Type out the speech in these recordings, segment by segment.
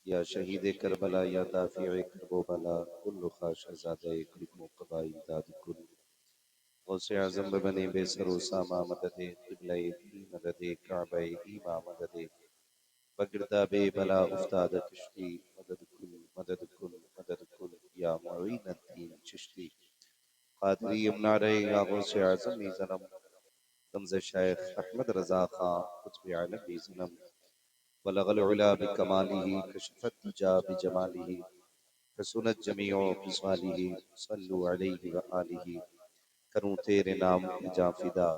या शहीद करबला या दाफ़िअ कर्बो बला कुल्लु ख़ाशज़ादे कुल क़बाई दाद कुल गौसे आज़म बने बेसरो सामा मददे क़िबले दी मददे काबे ईमा मददे बगिरदाबे बला उस्ताद कश्ती मदद कुल या मुईन अद्दीन चिश्ती क़ादरी यमुना रे या गौसे आज़म ज़नम तंज़ शेख अहमद रज़ा ख़ां कुतुब आलम ज़नम बलगल उला बिकमालिही कशफत दुजा बिजमालिही फसुनत जमीओ ख़िसालिही सल्लु अलैहि व आलिही करूं तेरे नाम की जां फिदा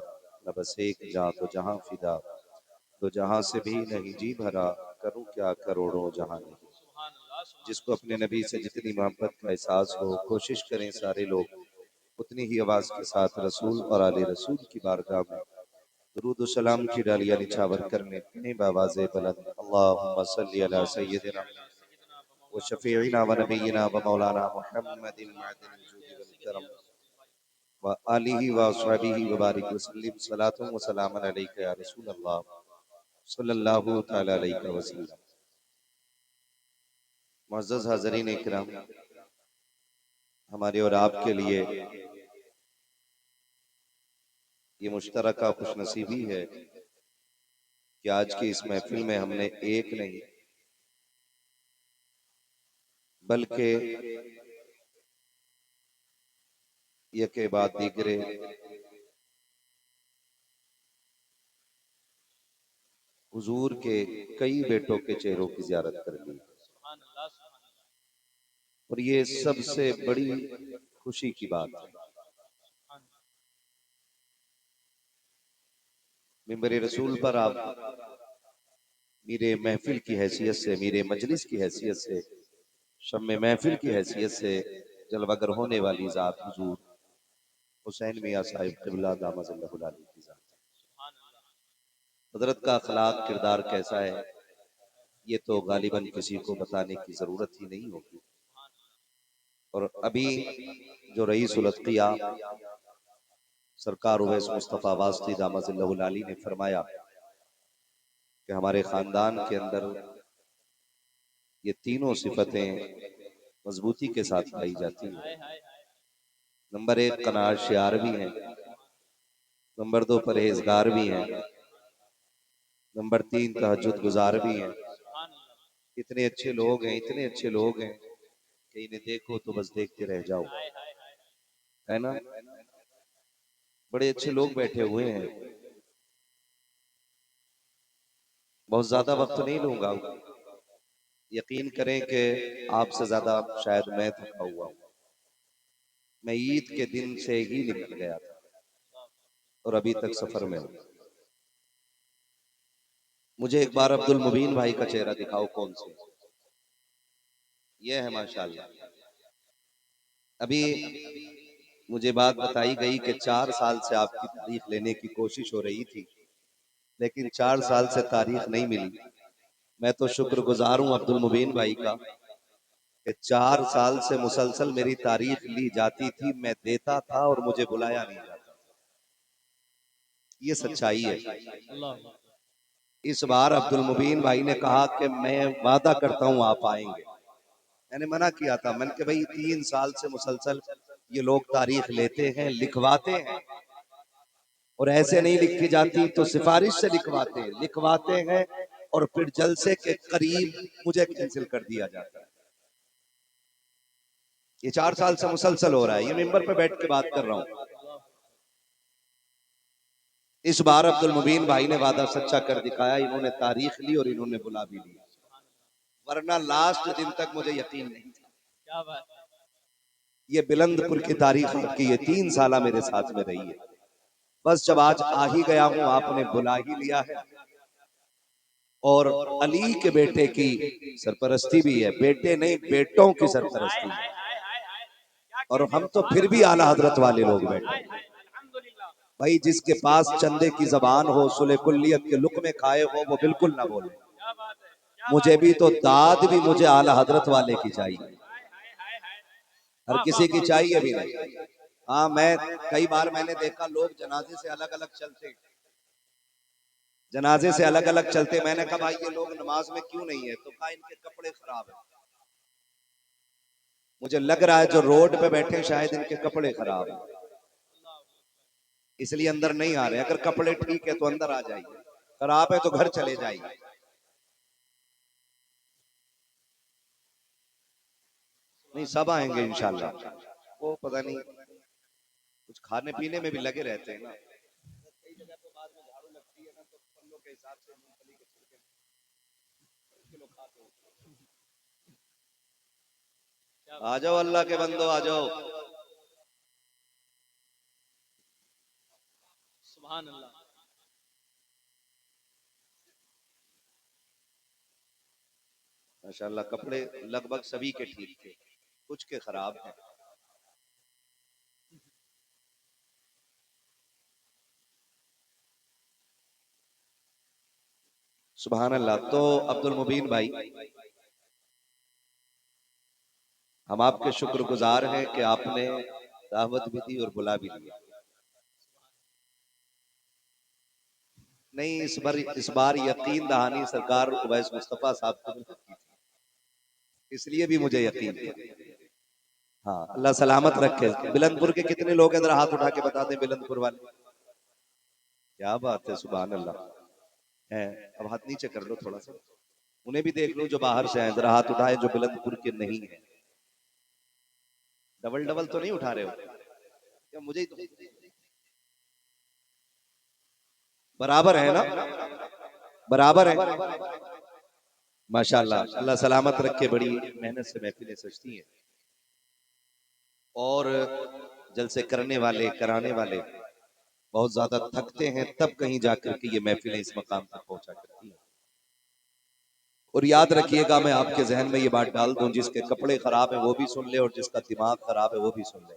न बस एक जां तो जहां फिदा तो जहां से भी नहीं जी भरा करूं क्या करोड़ों जहां नहीं। जिसको अपने नबी से जितनी मोहब्बत का एहसास हो कोशिश करें सारे लोग उतनी ही आवाज के साथ रसूल और आले रसूल की बारगाह में दुरूद व सलाम की डालियां निछावर करने अपने बावाज़े बुलंद अल्लाहुम्मा सल्ली अला सय्यिदिना व शफीइना व नबीना व मौलाना मुहम्मदिन मअदिनिल जूदि वल करम व आलिहि व अस्हाबिहि व बारिक व सल्लिम सलातun व सलामन अलैका या रसूल अल्लाह सल्लल्लाहु तआला अलैहि वसल्लम। मुअज़्ज़ज़ हाज़रीन इकराम, हमारे और आपके लिए ये मुश्तरका खुशनसीबी है कि आज की इस महफिल में हमने एक नहीं बल्कि ये के बाद दीगरे हुजूर के कई बेटों के चेहरों की ज़ियारत कर ली और ये सबसे बड़ी खुशी की बात है। मिंबर रसूल पर आप मेरे महफिल की हैसियत से, मेरे मजलिस की हैसियत से, शम्मे महफिल की हैसियत से जलवागर होने वाली ज़ात हुजूर हुसैन मियां साहिब क़िबला दामद की ज़ात। हज़रत का अखलाक किरदार कैसा है ये तो गालिबन किसी को बताने की ज़रूरत ही नहीं होगी। और अभी जो रईस उल अत्क़िया सरकार उवैस मुस्तफ़ा वास्ती दामद ने फरमाया कि हमारे ख़ानदान के अंदर ये तीनों सिफतें मजबूती के साथ पाई जाती हैं। नंबर एक कनाअत शियार भी हैं, नंबर दो परहेजगार भी हैं, नंबर तीन तहज्जुद गुजार भी हैं। इतने अच्छे लोग हैं, इतने अच्छे लोग हैं कि इन्हें देखो तो बस देखते रह जाओ, है ना। बड़े अच्छे लोग बैठे हुए हैं। बहुत ज्यादा वक्त नहीं लूंगा, यकीन करें कि आपसे ज्यादा शायद मैं थका हुआ हूं। मैं ईद के दिन से ही निकल गया था और अभी तक सफर में हूं। मुझे एक बार अब्दुल मुबीन भाई का चेहरा दिखाओ, कौन से ये है माशाल्लाह। अभी मुझे बात बताई गई कि 4 साल से आपकी तारीख लेने की कोशिश हो रही थी, लेकिन 4 साल से तारीख नहीं मिली। मैं तो शुक्रगुजार हूं अब्दुल मुबीन भाई का कि 4 साल से मुसलसल मेरी तारीख ली जाती थी, मैं देता था और मुझे बुलाया नहीं जाता। ये सच्चाई है। इस बार अब्दुल मुबीन भाई ने कहा कि मैं वादा करता हूं आप आएंगे। मैंने मना किया था, मैंने कहा भाई 3 साल से मुसलसल ये लोग तारीख लेते हैं, लिखवाते हैं, और ऐसे नहीं लिखी जाती तो सिफारिश से लिखवाते हैं और फिर जलसे के करीब मुझे कैंसिल कर दिया जाता है। ये 4 साल से मुसलसल हो रहा है, ये मिंबर पे बैठ के बात कर रहा हूं। इस बार अब्दुल मुबीन भाई ने वादा सच्चा कर दिखाया, इन्होंने तारीख ली और इन्होंने बुला भी लिया, वरना लास्ट दिन तक मुझे यकीन नहीं था। ये बुलंदपुर की तारीख आपकी ये 3 साल मेरे साथ में रही है। बस जब आज आ ही गया हूं, आपने बुला ही लिया है। और अली के बेटे की सरपरस्ती भी है, बेटे नहीं बेटों की सरपरस्ती है। और हम तो फिर भी आला हजरत वाले लोग बैठे भाई, जिसके पास चंदे की जबान हो, सुले कुल्लियत के लुक़मे खाए हो, वो बिल्कुल ना बोले। मुझे भी तो दाद भी मुझे आला हजरत वाले की चाहिए, हर किसी की चाहिए भी नहीं। हाँ, मैं कई बार मैंने देखा लोग जनाजे से अलग अलग चलते, जनाजे से अलग अलग चलते। मैंने कहा भाई ये लोग नमाज में क्यों नहीं है, तो कहा इनके कपड़े खराब है। मुझे लग रहा है जो रोड पे बैठे शायद इनके कपड़े खराब है, इसलिए अंदर नहीं आ रहे। अगर कपड़े ठीक है तो अंदर आ जाइए, खराब है तो घर चले जाइए। नहीं सब आएंगे इंशाल्लाह। वो पता नहीं कुछ खाने पीने में भी लगे रहते हैं ना, कई जगह पे बाद में झाड़ू लगती है ना, तो पल्लों के हिसाब से मूंगफली के छिलके किलो खाते हैं। आ जाओ अल्लाह के बंदो, आ जाओ। सुभान अल्लाह। माशाल्लाह कपड़े लगभग सभी के ठीक थे, कुछ के खराब हैं। सुभान अल्लाह। तो अब्दुल मुबीन भाई, हम आपके शुक्रगुजार हैं कि आपने दावत भी दी और बुला भी लिया। नहीं इस बार यकीन दहानी सरकार उवैस मुस्तफा साहब को की थी, इसलिए भी मुझे यकीन था। हाँ अल्लाह सलामत रखे। बिलंदपुर के कितने लोग हैं, जरा हाथ उठा के बता दें बिलंदपुर वाले। क्या बात है, सुभान अल्लाह है। अब हाथ नीचे कर लो थोड़ा सा, उन्हें भी देख लो जो बाहर से आए, जरा हाथ उठाए जो बिलंदपुर के नहीं है। डबल डबल तो नहीं उठा रहे हो क्या? मुझे ही तो बराबर है ना, बराबर है। माशाल्लाह अल्लाह सलामत रखे। बड़ी मेहनत से महफिलें सजती हैं और जलसे करने वाले कराने वाले बहुत ज्यादा थकते हैं, तब कहीं जाकर के ये महफिलें इस मकाम तक पहुंचा करती हैं। और याद रखिएगा, मैं आपके जहन में ये बात डाल दूं, जिसके कपड़े खराब हैं वो भी सुन ले और जिसका दिमाग खराब है वो भी सुन ले।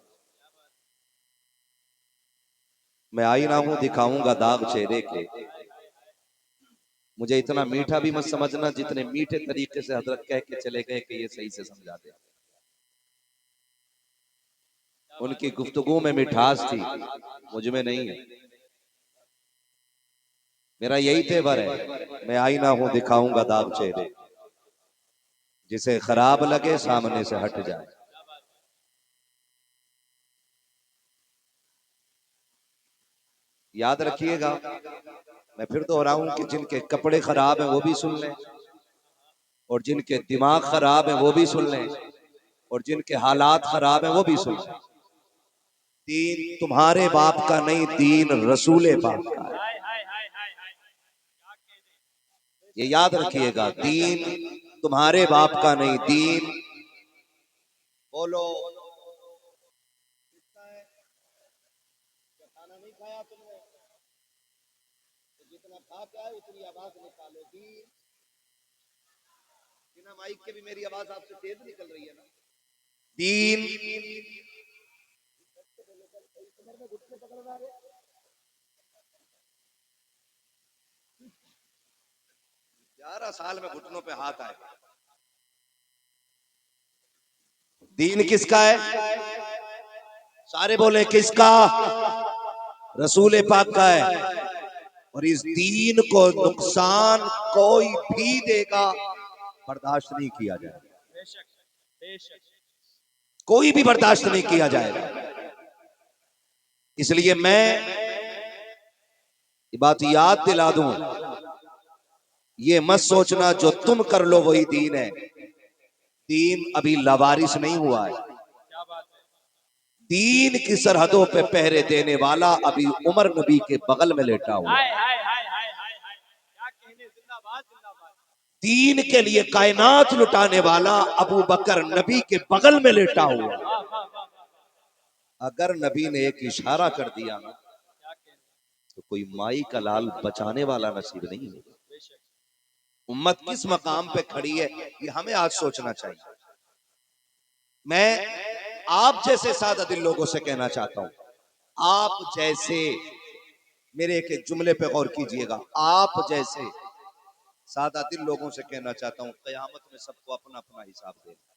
मैं आईना हूं, दिखाऊंगा दाग चेहरे के। मुझे इतना मीठा भी मत समझना, जितने मीठे तरीके से हजरत कह के चले गए कि ये सही से समझा दे। उनकी गुफ्तगू में मिठास थी, मुझ में नहीं है। मेरा यही तेवर है, मैं आईना हूं, दिखाऊंगा दाग चेहरे, जिसे खराब लगे सामने से हट जाए। याद रखिएगा, मैं फिर दोहराऊं कि जिनके कपड़े खराब हैं वो भी सुन लें, और जिनके दिमाग खराब है वो भी सुन लें, और जिनके हालात खराब हैं वो भी सुन लें। दीन तुम्हारे बाप का नहीं, दीन रसूले पाक का है। ये याद रखिएगा, दीन तुम्हारे बाप का नहीं, दीन बोलो खाना नहीं खाया तुमने तो जितना खा के आए उतनी आवाज निकालो। दीन बिना माइक के भी मेरी आवाज आपसे तेज निकल रही है ना। दीन 11 साल में घुटनों पे हाथ आए। दीन किसका है? सारे बोले किसका? रसूल पाक का है। और इस दीन को नुकसान कोई भी देगा बर्दाश्त नहीं किया जाएगा, कोई भी बर्दाश्त नहीं किया जाएगा। इसलिए मैं ये बात याद दिला दूं, ये मत सोचना जो तुम कर लो वही दीन है। दीन अभी लवारिस नहीं हुआ है। दीन की सरहदों पे पहरे देने वाला अभी उमर नबी के बगल में लेटा हुआ है। दीन के लिए कायनात लुटाने वाला अबू बकर नबी के बगल में लेटा हुआ है। अगर नबी ने एक इशारा कर दिया ना, तो कोई माई का लाल बचाने वाला नसीब नहीं है। उम्मत किस मकाम पे खड़ी है ये हमें आज सोचना चाहिए। मैं आप जैसे सादा दिल लोगों से कहना चाहता हूं, आप जैसे, मेरे एक जुमले पे गौर कीजिएगा, आप जैसे सादा दिल लोगों से कहना चाहता हूं, कयामत में सबको अपना अपना हिसाब देना,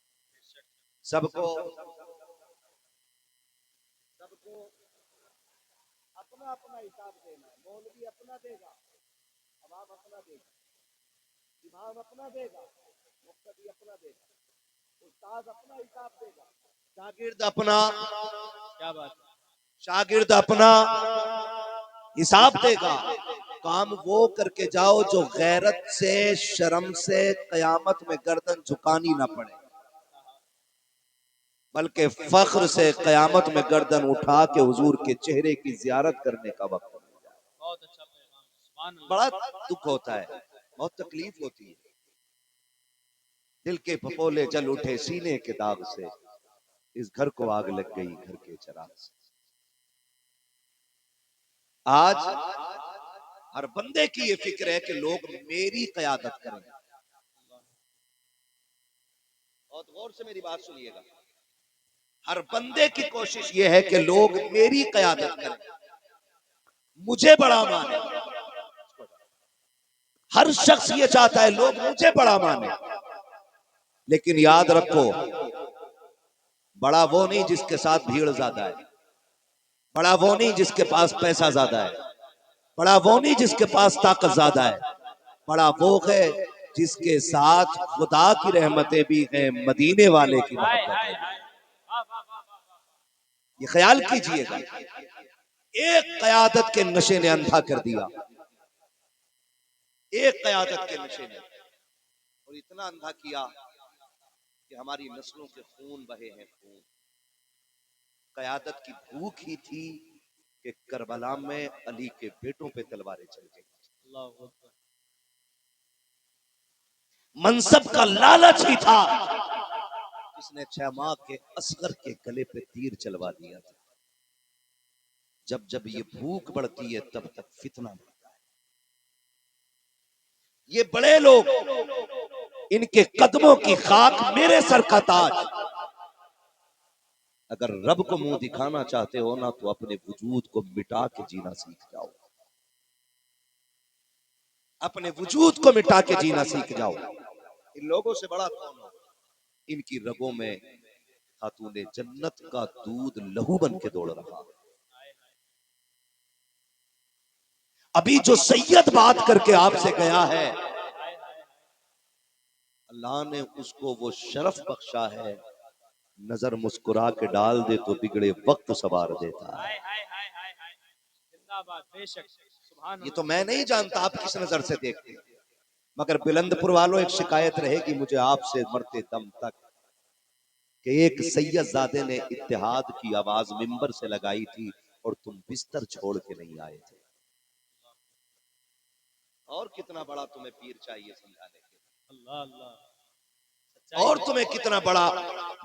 सबको सबको अपना अपना हिसाब देना है। मौलवी अपना देगा, अवाम अपना देगा, इमाम अपना देगा, मुफ्ती अपना देगा, उस्ताद अपना हिसाब देगा, शागिर्द अपना, क्या बात है, शागिर्द अपना हिसाब देगा। काम वो करके जाओ जो गैरत से, शर्म से कयामत में गर्दन झुकानी ना पड़े, बल्कि फख्र से कयामत में गर्दन उठा के हुजूर के चेहरे की जियारत करने का वक्त मिल जाए। बहुत अच्छा पैगाम, बड़ा दुख होता है, बहुत तकलीफ होती है। दिल के फपोले जल उठे सीने के दाग से, इस घर को आग लग गई घर के चिराग से। आज हर बंदे की ये फिक्र है कि लोग मेरी कयादत करें। बहुत गौर से मेरी बात सुनिएगा। हर बंदे की कोशिश ये है कि लोग मेरी कयादत करें, मुझे बड़ा माने। हर शख्स ये चाहता है लोग मुझे बड़ा माने। लेकिन याद रखो, बड़ा वो नहीं जिसके साथ भीड़ ज्यादा है, बड़ा वो नहीं जिसके पास पैसा ज्यादा है, बड़ा वो नहीं जिसके पास ताकत ज्यादा है, बड़ा वो है जिसके साथ खुदा की रहमतें भी हैं, मदीने वाले की मोहब्बत है। ये ख्याल कीजिएगा, एक कयादत के नशे ने अंधा कर दिया, एक कयादत के नशे ने, और इतना अंधा किया कि हमारी नस्लों के खून बहे हैं खून। कयादत की भूख ही थी कि करबला में अली के बेटों पे तलवारें चल गई। मनसब का लालच ही था जिसने 6 माह के असगर के गले पे तीर चलवा दिया था। जब जब ये भूख बढ़ती है तब तक फितना बढ़ता है। ये बड़े लोग, इनके कदमों की खाक मेरे सर का ताज। अगर रब को मुंह दिखाना चाहते हो ना तो अपने वजूद को मिटा के जीना सीख जाओ, अपने वजूद को मिटा के जीना सीख जाओ। इन लोगों से बड़ा कौन हो? इनकी रगों में खातूने जन्नत का दूध लहू बन के दौड़ रहा। अभी जो सैयद बात करके आपसे गया है, अल्लाह ने उसको वो शरफ बख्शा है, नजर मुस्कुरा के डाल दे तो बिगड़े वक्त सवार देता है। ये तो मैं नहीं जानता आप किस नजर से देखते, मगर बुलंदपुर वालों एक शिकायत रहेगी मुझे आपसे मरते दम तक कि एक सैयदजादे ने इत्तेहाद की आवाज मिंबर से लगाई थी और तुम बिस्तर छोड़ के नहीं आए थे। और कितना बड़ा तुम्हें पीर चाहिए समझाने के? अल्लाह अल्लाह। और तुम्हें कितना बड़ा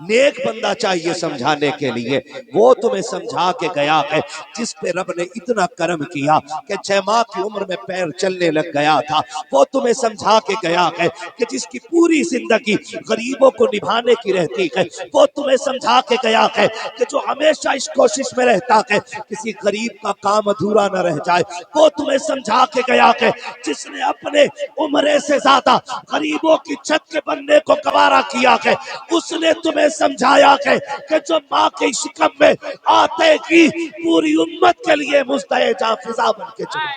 नेक बंदा चाहिए समझाने के लिए? वो तुम्हें समझा के गया है जिस पे रब ने इतना करम किया कि 6 माह की उम्र में पैर चलने लग गया था। वो तुम्हें समझा के गया है कि जिसकी पूरी जिंदगी गरीबों को निभाने की रहती है। वो तुम्हें समझा के गया है कि जो हमेशा इस कोशिश में रहता है किसी गरीब का काम अधूरा न रह जाए। वो तुम्हें समझा के गया है जिसने अपने उम्र से ज्यादा गरीबों की छत के बनने को गवारा किया है। उसने तुम्हें समझाया है कि जो माँ के शिकम में आते ही पूरी उम्मत के लिए मुस्तैजा फिजा बन के चले।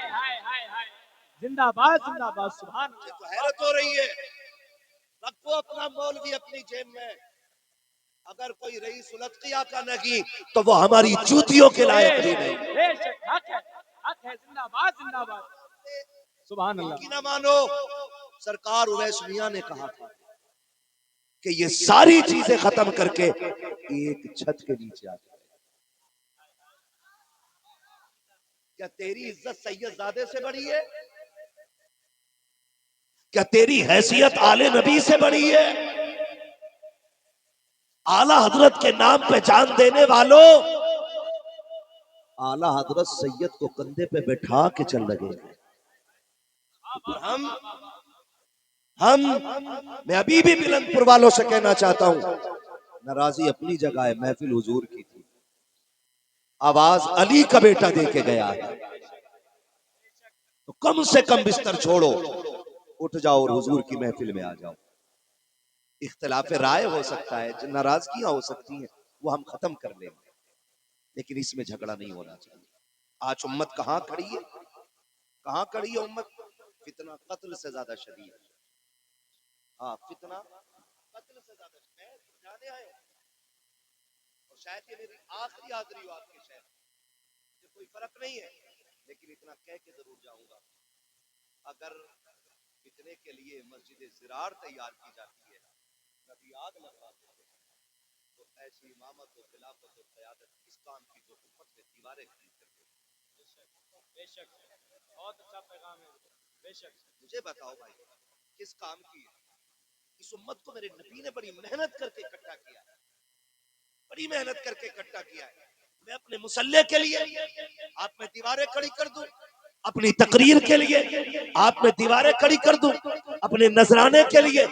जिंदाबाद जिंदाबाद सुभान अल्लाह। तो हैरत हो रही है, रखो अपना मौलवी अपनी जेब में। अगर कोई रईस उल अत्किया का नहीं तो वो हमारी जूतियों के लायक भी नहीं। हक है, जिंदाबाद जिंदाबाद सुभान अल्लाह। ना मानो, सरकार उवैस मियां ने कहा था कि ये सारी चीजें खत्म करके एक छत के नीचे आ जाए। क्या तेरी इज्जत सैयदजादे से बड़ी है? क्या तेरी हैसियत आले नबी से बड़ी है? आला हजरत के नाम पे जान देने वालों, आला हजरत सैयद को कंधे पे बैठा के चल लगे। हम मैं अभी भी बुलंदपुर वालों से कहना चाहता हूं, नाराजी अपनी जगह है, महफिल हुजूर की थी, आवाज अली का बेटा दे के गया है, तो कम से कम बिस्तर छोड़ो, उठ जाओ और हुजूर की महफिल में आ जाओ। इख्तिलाफ राय हो सकता है, नाराजगियां हो सकती हैं, वो हम खत्म कर लेंगे, लेकिन इसमें झगड़ा नहीं होना चाहिए। आज उम्मत कहां खड़ी है? कहां खड़ी है उम्मत? फितना कत्ल से ज्यादा शदीद है। हाँ, फितना कत्ल से ज्यादा मैं जाने आया हूं। और शायद ये मेरी आखिरी हाजिरी हो आपके शहर में, कोई फर्क नहीं है, लेकिन इतना कह के जरूर जाऊंगा, अगर फितने के लिए मस्जिद ज़िरार तैयार की जाती है, कभी आग लगवाते हैं, तो ऐसी इमामत और खिलाफत और क़यादत इस काम की जो उम्मत में दीवारें खड़ी करते हैं। बेशक, बहुत अच्छा पैगाम है। बेशक, मुझे बताओ भाई, किस काम की है? इस उम्मत को मेरे नबी ने बड़ी मेहनत करके इकट्ठा किया है, बड़ी मेहनत करके इकट्ठा किया है। मैं अपने मुसल्ले के लिए आप में दीवारें खड़ी कर दूं, अपनी तकरीर के लिए आप में दीवारें खड़ी कर दूं, अपने नजराने के लिए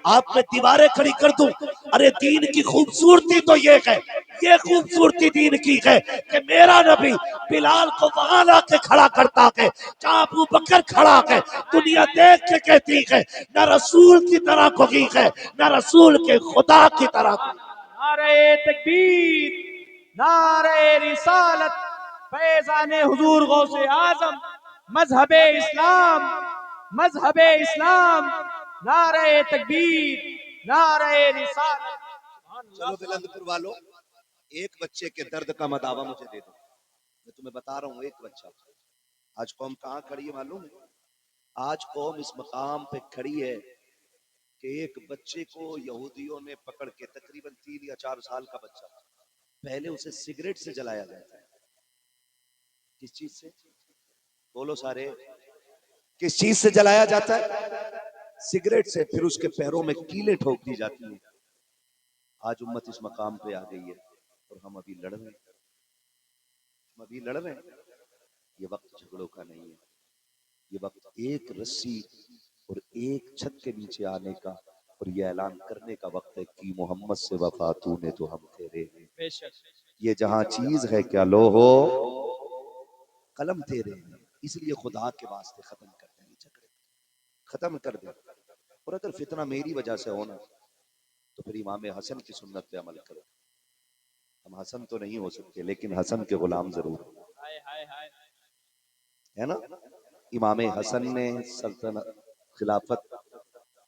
आप में दीवारें खड़ी कर दूं। अरे दीन की खूबसूरती तो ये है, ये खूबसूरती दीन की है कि मेरा नबी बिलाल को वहां लाके खड़ा करता है जहां अबू बकर खड़ा है। दुनिया देख के कहती है न रसूल की तरह कोई है, न रसूल के खुदा की तरह। नारे तकबीर, नारे रिसालत, फैज़ाने हुजूर गौसे आजम, मजहबे इस्लाम, मजहबे इस्लाम, नारे तकबीर, नारे रिसालत। चलो बुलंदपुर वालों, एक बच्चे के दर्द का मदावा मुझे दे दो। मैं तुम्हें बता रहा हूँ, एक बच्चा। आज कौम कहाँ खड़ी है मालूम है? आज कौम इस मकाम पे खड़ी है कि एक बच्चे को यहूदियों ने पकड़ के, तकरीबन 3 या 4 साल का बच्चा, पहले उसे सिगरेट से जलाया जाता है। किस चीज से? बोलो सारे, किस चीज से जलाया जाता है? सिगरेट से। फिर उसके पैरों में कीलें ठोक दी जाती हैं। आज उम्मत इस मकाम पे आ गई है और हम अभी लड़ रहे हैं, हम अभी लड़ रहे हैं। ये वक्त झगड़ों का नहीं है, ये वक्त एक रस्सी और एक छत के नीचे आने का और ये ऐलान करने का वक्त है कि मोहम्मद से वफा तूने तो हम तेरे हैं। ये जहां चीज है क्या लो हो, कलम तेरे हैं। इसलिए खुदा के वास्ते खत्म कर दें झगड़े, खत्म कर दें। और अगर फितना मेरी वजह से होना तो फिर इमाम हसन की सुन्नत पे अमल करो। हम हसन तो नहीं हो सकते, लेकिन हसन के गुलाम जरूर है ना। इमाम हसन ने सल्तनत खिलाफत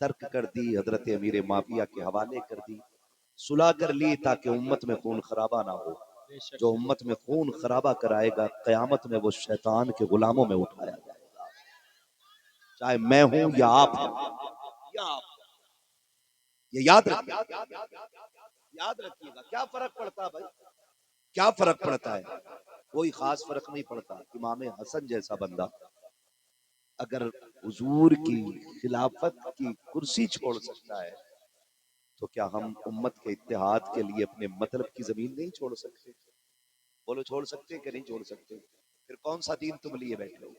तर्क कर दी, हजरत अमीर माविया के हवाले कर दी, सुलह कर ली ताकि उम्मत में खून खराबा ना हो। जो उम्मत में खून खराबा कराएगा, कयामत में वो शैतान के गुलामों में उठाया जाएगा। चाहे मैं हूं या आप हैं, या आप, ये याद रखिएगा, याद रखिएगा। क्या फर्क पड़ता है भाई, क्या फर्क पड़ता है? कोई खास फर्क नहीं पड़ता। इमाम हसन जैसा बंदा अगर हुजूर की खिलाफत की कुर्सी छोड़ सकता है, तो क्या हम उम्मत के इत्तेहाद के लिए अपने मतलब की जमीन नहीं छोड़ सकते? बोलो, छोड़ सकते कि नहीं छोड़ सकते? फिर कौन सा दीन तुम लिए बैठे हो?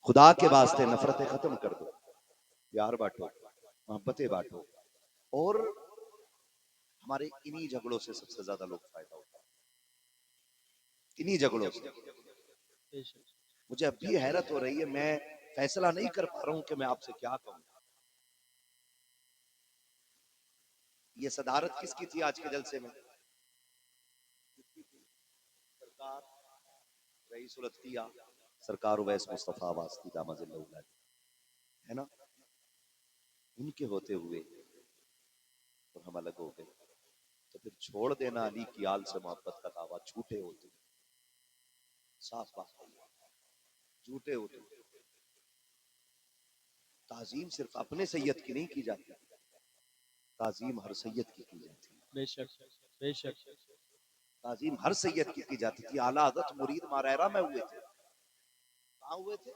खुदा के वास्ते नफरतें खत्म कर दो, प्यार बांटो, मोहब्बतें बांटो। और हमारे इन्हीं झगड़ों से सबसे ज्यादा लोग फायदा उठाते हैं, इन्हीं झगड़ों से। मुझे अब भी हैरत हो रही है, मैं फैसला नहीं कर पा रहा हूं कि मैं आपसे क्या कहूं। ये सदारत किसकी थी आज के जलसे में? सरकार रईसुल अत्किया, सरकार उवैस मुस्तफा वास्ती दामजिल्लहुल, है ना। उनके होते हुए और हम अलग हो गए, तो फिर छोड़ देना अली की आल से मोहब्बत का दावा झूठे होते, साफ बात है, झूठे होते। ताजीम सिर्फ अपने सैयद की नहीं की जाती, ताजीम हर सैयद की जाती है। बेशक, बेशक, ताजीम हर सैयद की जाती थी। आला हज़रत मुरीद मारैरा में हुए थे। कहाँ हुए थे?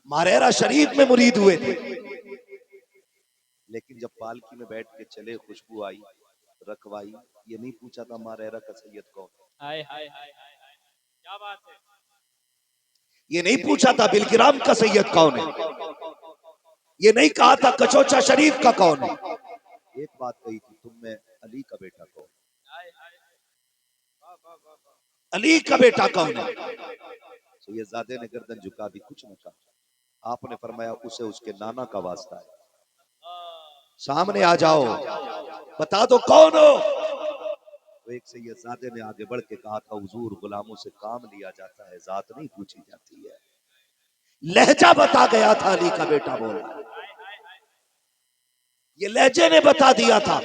मारैरा शरीफ में मुरीद हुए थे। लेकिन जब पालकी में बैठ के चले, खुशबू आई, रखवाई, ये नहीं पूछा था मारैरा का सैयद कौन। हाय हाय हाय हाय, क्या बात है। ये नहीं पूछा था बिलकिराम का सैयद कौन है, ये नहीं कहा था कचौचा शरीफ का कौन है। एक बात कही थी, तुम में अली का बेटा कौन, अली का बेटा कौन है। सैयदजादे ने गर्दन झुका दी, कुछ न कहा। आपने फरमाया उसे उसके नाना का वास्ता है, सामने आ जाओ, बता दो कौन हो। तो एक सैयदजादे ने आगे बढ़ के कहा था, हुजूर गुलामों से काम लिया जाता है, जात नहीं पूछी जाती है। लहजा बता गया था, अली का बेटा बोला, ये लहजे ने बता दिया था।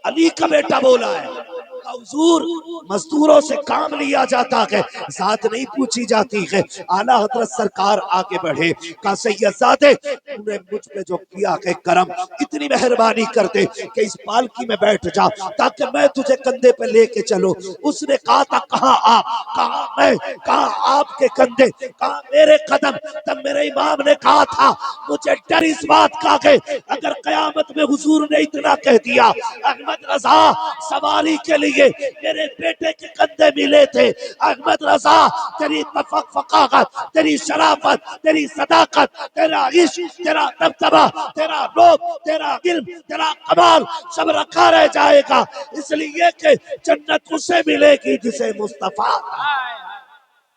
अली का बेटा बोला है, हुजूर मजदूरों से काम लिया जाता है, जात नहीं पूछी जाती है। आला हजरत सरकार आगे बढ़े, का सैयदजादे तूने मुझ पे जो किया है करम, इतनी मेहरबानी कर दे कि इस पालकी में बैठ जा ताकि मैं तुझे कंधे पे लेके चलूं। उसने कहा था, कहा आप, कहा मैं, कहा आपके कंधे, कहा मेरे कदम। तब मेरे इमाम ने कहा था, मुझे डर इस बात का है अगर कयामत में हुजूर ने इतना कह दिया, अहमद रजा सवारी के लिए मेरे बेटे के कंधे मिले थे, अहमद रजा तेरी फकाहत, तेरी शराफत, तेरी सदाकत, तेरा इश्क, तेरा दबदबा, तेरा रूप, तेरा इल्म, तेरा कमाल सब रखा रह जाएगा, इसलिए कि जन्नत उसे मिलेगी जिसे मुस्तफा।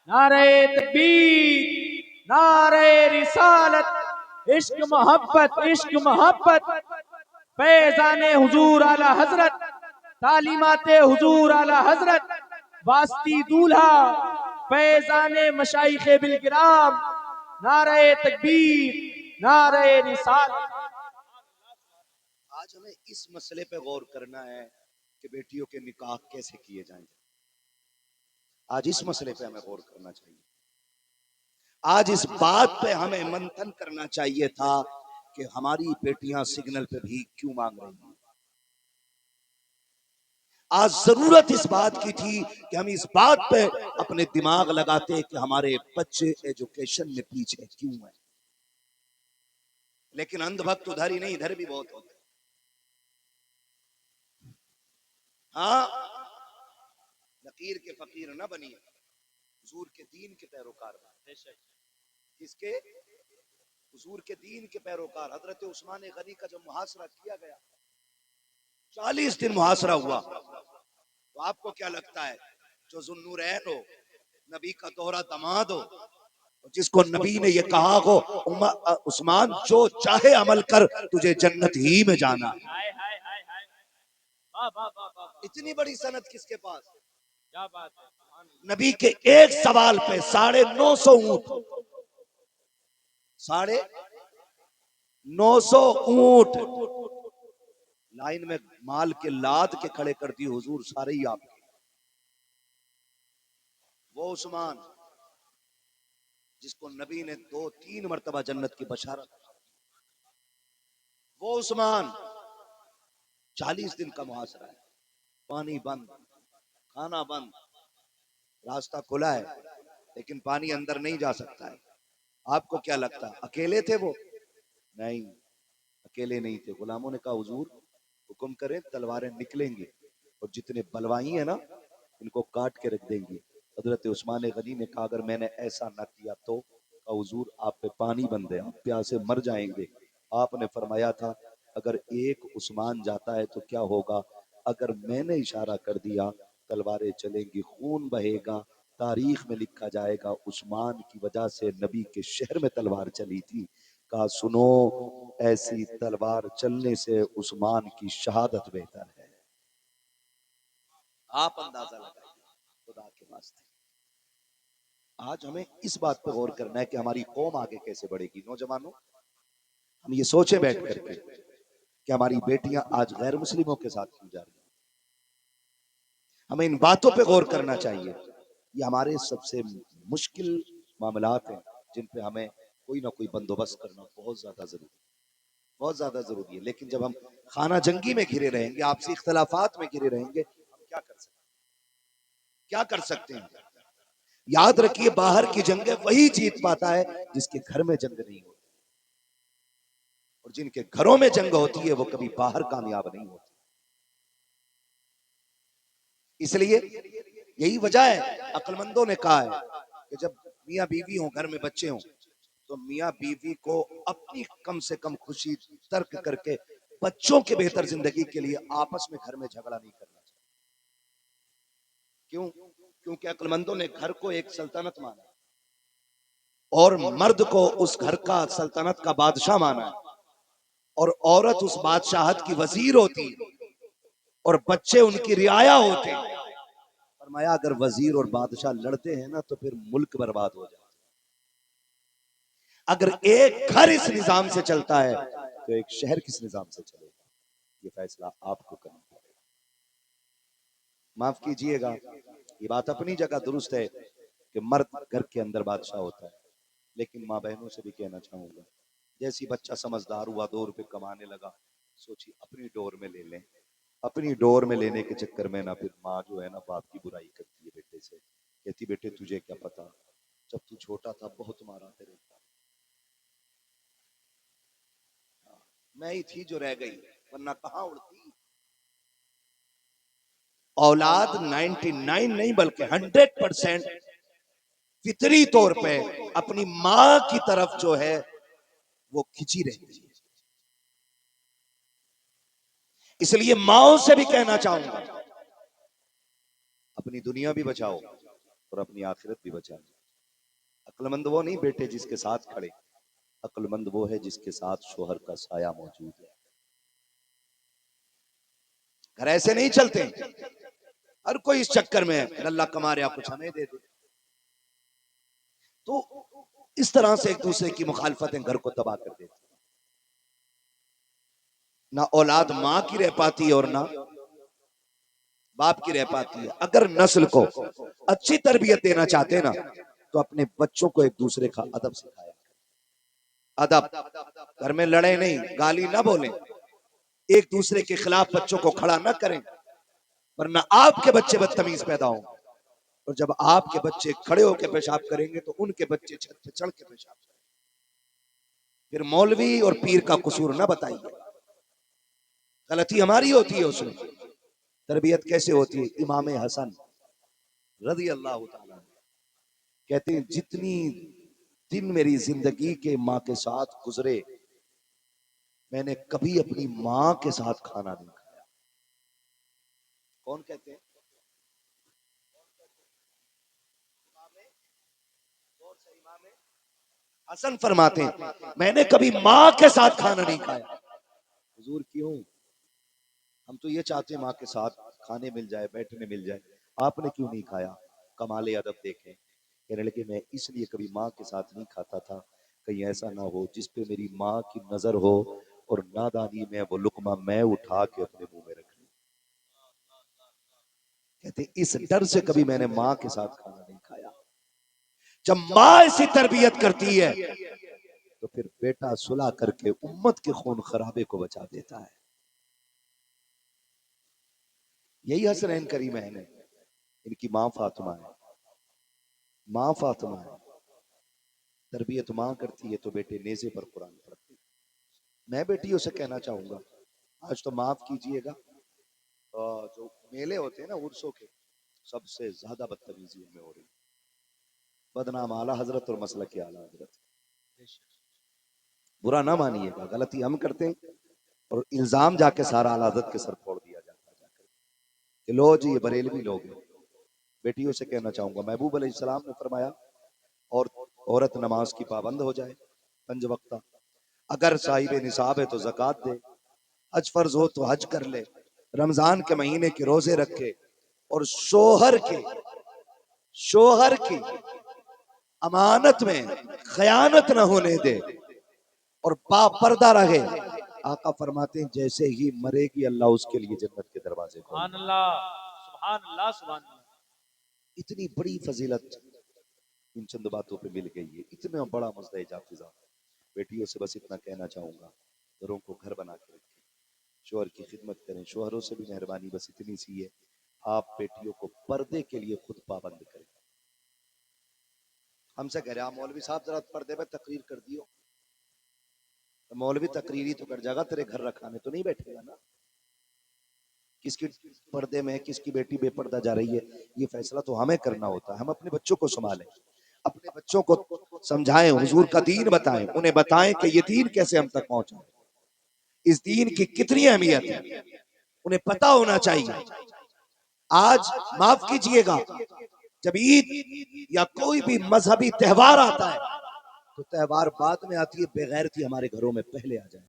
नारे तकबीर, नारे रिसालत, इश्क मोहब्बत, इश्क मोहब्बत, फैजाने हुजूर आला हजरत, तालीमाते हुजूर आला हजरत, वास्ती दूल्हा, फैजाने मशाइखे बिलकिराम, नारे तकबीर, नारे रिसालत। आज हमें इस मसले पे गौर करना है कि बेटियों के निकाह कैसे किए जाएंगे। आज इस मसले पे हमें गौर करना चाहिए। आज इस बात पे हमें मंथन करना चाहिए था कि हमारी बेटियां सिग्नल पे भी क्यों मांग रही हैं। आज जरूरत इस बात की थी कि हम इस बात पे अपने दिमाग लगाते कि हमारे बच्चे एजुकेशन में पीछे क्यों हैं। लेकिन अंधभक्त उधर ही नहीं, इधर भी बहुत होते। हाँ, लकीर के फकीर न बनिए, हुजूर के दीन के पैरोकार बनिए। किसके? हुजूर के दीन के पैरोकार। हजरत उस्मान गनी का जब मुहासरा किया गया, 40 दिन मुहासरा हुआ, तो आपको क्या लगता है, जो जुन्नूरैन हो, नबी का दोहरा दमाद हो, जिसको नबी ने ये कहा हो, उस्मान जो चाहे अमल कर, तुझे जन्नत ही में जाना। इतनी बड़ी सनद किसके पास? क्या बात है। नबी के एक सवाल पे 950 ऊंट, 950 ऊंट लाइन में माल के लाद के खड़े कर दिए, हुजूर सारे ही आपके। वो उस्मान जिसको नबी ने 2-3 मरतबा जन्नत की बशारत, वो उस्मान 40 दिन का मुहासरा है, पानी बंद, खाना बंद, रास्ता खुला है लेकिन पानी अंदर नहीं जा सकता है। आपको क्या लगता है अकेले थे वो? नहीं, अकेले नहीं थे। गुलामों ने कहा, हुजूर हुक्म करें, तलवारें निकलेंगी और जितने बलवाई है ना, इनको काट के रख देंगे। हजरत उस्मान गनी ने कहा, अगर मैंने ऐसा ना किया तो? कहा, हुजूर आप पे पानी बंद है, आप प्यासे मर जाएंगे। आपने फरमाया था, अगर एक उस्मान जाता है तो क्या होगा? अगर मैंने इशारा कर दिया, तलवारें चलेंगी, खून बहेगा, तारीख में लिखा जाएगा उस्मान की वजह से नबी के शहर में तलवार चली थी। कहा, सुनो, ऐसी तलवार चलने से उस्मान की शहादत बेहतर है। आप अंदाजा लगाइए खुदा के वास्ते। आज हमें इस बात पर गौर करना है कि हमारी कौम आगे कैसे बढ़ेगी। नौजवानों, हम ये सोचे बैठ करके कि हमारी बेटियां आज गैर मुस्लिमों के साथ क्यों जा रही हैं। हमें इन बातों पे गौर करना चाहिए। ये हमारे सबसे मुश्किल मामलात हैं जिन पे हमें कोई ना कोई बंदोबस्त करना बहुत ज्यादा जरूरी है, बहुत ज्यादा जरूरी है। लेकिन जब हम खाना जंगी में घिरे रहेंगे, आपसी इख्तलाफात में घिरे रहेंगे, हम क्या कर सकते हैं? क्या कर सकते हैं? याद रखिए, बाहर की जंगें वही जीत पाता है जिसके घर में जंग नहीं होती, और जिनके घरों में जंग होती है वो कभी बाहर कामयाब नहीं होती। इसलिए यही वजह है, अक्लमंदों ने कहा है कि जब मियाँ बीवी हो, घर में बच्चे हों, तो मियाँ बीवी को अपनी कम से कम खुशी तर्क करके बच्चों के बेहतर जिंदगी के लिए आपस में घर में झगड़ा नहीं करना चाहिए। क्यों? क्योंकि अक्लमंदों ने घर को एक सल्तनत माना और मर्द को उस घर का सल्तनत का बादशाह माना, और औरत उस बादशाहत की वजीर होती और बच्चे उनकी रियाया होते। फरमाया अगर वजीर और बादशाह लड़ते हैं ना तो फिर मुल्क बर्बाद हो जाता है। अगर एक घर इस निजाम से चलता है तो एक शहर किस निजाम से चलेगा? ये फैसला आपको करना पड़ेगा। माफ कीजिएगा, ये बात अपनी जगह दुरुस्त है कि मर्द घर के अंदर बादशाह होता है, लेकिन माँ बहनों से भी कहना चाहूंगा, जैसी बच्चा समझदार हुआ 2 रुपए कमाने लगा, सोची अपनी डोर में ले लें। अपनी डोर में लेने के चक्कर में ना फिर माँ जो है ना बाप की बुराई करती है बेटे से, कहती बेटे तुझे क्या पता, जब तू छोटा था बहुत मारा तेरे को, मैं ही थी जो रह गई वरना कहाँ उड़ती। औलाद 99 नहीं बल्कि 100% फितरी तौर पे अपनी माँ की तरफ जो है वो खिंची रहती है। इसलिए माओ से भी कहना चाहूंगा, अपनी दुनिया भी बचाओ और अपनी आखिरत भी बचाओ। अक्लमंद वो नहीं बेटे जिसके साथ खड़े, अक्लमंद वो है जिसके साथ शोहर का साया मौजूद है। घर ऐसे नहीं चलते, हर कोई इस चक्कर में है अल्लाह कमा रहा कुछ हमें दे दे, तो इस तरह से एक दूसरे की मुखालफतें घर को तबाह कर देती। ना औलाद माँ की रह पाती है और ना बाप की रह पाती है। अगर नस्ल को अच्छी तरबियत देना चाहते ना तो अपने बच्चों को एक दूसरे का अदब सिखाया। अदब, घर में लड़े नहीं, गाली ना बोलें, एक दूसरे के खिलाफ बच्चों को खड़ा ना करें, वरना आपके बच्चे बदतमीज पैदा होंगे। और जब आपके बच्चे खड़े होकर पेशाब करेंगे तो उनके बच्चे छत पे चढ़ के पेशाब करेंगे। फिर मौलवी और पीर का कसूर ना बताइए, गलती हमारी होती है उसमें। तरबियत कैसे होती है? इमाम हसन रज़ी अल्लाह ताला कहते हैं जितनी दिन मेरी जिंदगी के माँ के साथ गुजरे मैंने कभी अपनी माँ के साथ खाना नहीं खाया। कौन कहते हैं? हसन फरमाते हैं मैंने कभी माँ के साथ खाना नहीं खाया। हुजूर क्यों? हम तो ये चाहते हैं माँ के साथ खाने मिल जाए, बैठने मिल जाए, आपने क्यों नहीं खाया? कमाले अदब देखें। कहने लगे मैं इसलिए कभी माँ के साथ नहीं खाता था, कहीं ऐसा ना हो जिस पे मेरी माँ की नजर हो और नादानी में वो लुकमा मैं उठा के अपने मुंह में रख लूं। कहते इस डर से कभी मैंने माँ के साथ खाना नहीं खाया। जब माँ ऐसी तरबियत करती है तो फिर बेटा सुलह करके उम्मत के खून खराबे को बचा देता है। यही हसनैन करीमैन है। इनकी माँ फातिमा है, माँ फातिमा है। तरबियत माँ करती है तो बेटे नेज़े पर कुरान पढ़ते हैं। मैं बेटियों से कहना चाहूंगा, आज तो माफ कीजिएगा, जो मेले होते हैं ना उर्सों के, सबसे ज्यादा बदतमीजी उनमें हो रही। बदनाम आला हजरत और मसलक के आला हजरत, बुरा ना मानिएगा, गलती हम करते हैं और इल्जाम जाके सारा आला हजरत के सर फोड़ दिया जाता है जाकर कि लो जी ये बरेलवी लोग हैं। बेटियों से कहना चाहूंगा, महबूब अलैहिस्सलाम ने फरमाया और औरत नमाज की पाबंद हो जाए 5 वक्ता, अगर साहिब निसाब है तो ज़कात दे, हज फर्ज हो तो हज कर ले, रमजान के महीने के रोजे रखे और शोहर की अमानत में खयानत न होने दे और बापर्दा रहे। आका फरमाते हैं जैसे ही मरेगी अल्लाह उसके लिए जन्नत के दरवाजे खोल। सुभान अल्लाह, सुभान अल्लाह, सुभान अल्लाह। इतनी बड़ी फजीलत इन चंद बातों पे मिल गई है, इतना बड़ा मसला जाफिजा। बेटियों से बस इतना कहना चाहूंगा, घरों को घर बना के रखें, शोहर की खिदमत करें। शोहरों से भी मेहरबानी बस इतनी सी है, आप बेटियों को पर्दे के लिए खुद पाबंद करें। हमसे कह रहे मौलवी साहब जरा पर्दे पे तकरीर कर दियो, तो मौलवी तकरीरी तो कर जाएगा, तेरे घर रखाने तो नहीं बैठेगा ना। किसकी पर्दे में किसकी बेटी बेपर्दा जा रही है ये फैसला तो हमें करना होता है। हम अपने बच्चों को संभालें, अपने बच्चों को समझाएं, हुजूर का दीन बताएं, उन्हें बताएं कि ये दीन कैसे हम तक पहुंचा, इस दीन की कितनी अहमियत है, उन्हें पता होना चाहिए। आज माफ कीजिएगा, जब ईद या कोई भी मजहबी त्योहार आता है तो त्योहार बाद में आती है, बेगैरती हमारे घरों में पहले आ जाए।